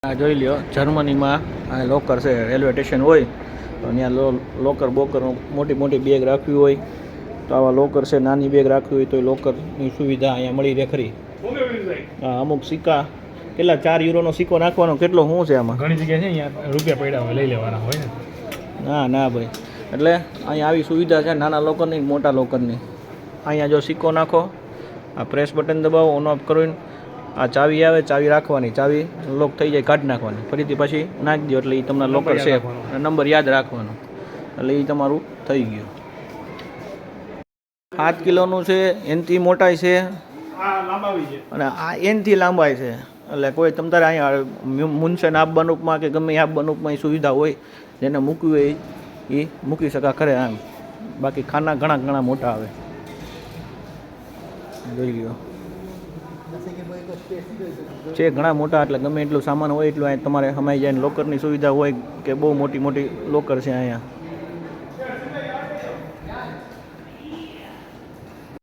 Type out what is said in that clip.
આ જોઈ લ્યો જર્મનીમાં આ લોકર છે રેલવે સ્ટેશન હોય તો ત્યાં લોકર બોકર મોટી મોટી બેગ રાખવી હોય તો આવા લોકર છે નાની બેગ રાખવી હોય તો લોકરની સુવિધા અહીંયા મળી રહે ખરી હા અમુક સિક્કા કેટલા 4 યુરોનો સિક્કો નાખવાનો કેટલો શું છે આમાં ઘણી જગ્યાએ છે અહીંયા રૂપિયા પડ્યા હોય લઈ લેવાના હોય ને ના ના ભાઈ એટલે અહીંયા આવી સુવિધા છે નાના લોકરની મોટા લોકરની અહીંયા જો સિક્કો નાખો આ પ્રેસ બટન દબાવો ઓન ઓફ કરીને આ ચાવી આવે ચાવી રાખવાની ચાવી લોક થઈ જાય કાઢી નાખવાની ફરીથી પછી નાખી દો એટલે એ તમને લોકર છે નંબર યાદ રાખવાનો એટલે એ તમારું થઈ ગયું 7 કિલોનું છે એનથી મોટાઈ છે અને આ એનથી લાંબાઈ છે એટલે કોઈ તમ તારે અહીંયા મુનશન આબ બનુકમાં કે ગમે આબ બનુકમાં એ સુવિધા હોય જેને મૂકવી હોય એ મૂકી શકા ખરે આમ બાકી ખાના ઘણા મોટા આવે જોઈ લ્યો છે ઘણા મોટા એટલે ગમે એટલું સામાન હોય એટલું તમારે સમાઈ જાય લોકરની સુવિધા હોય કે બહુ મોટી લોકર છે અહીંયા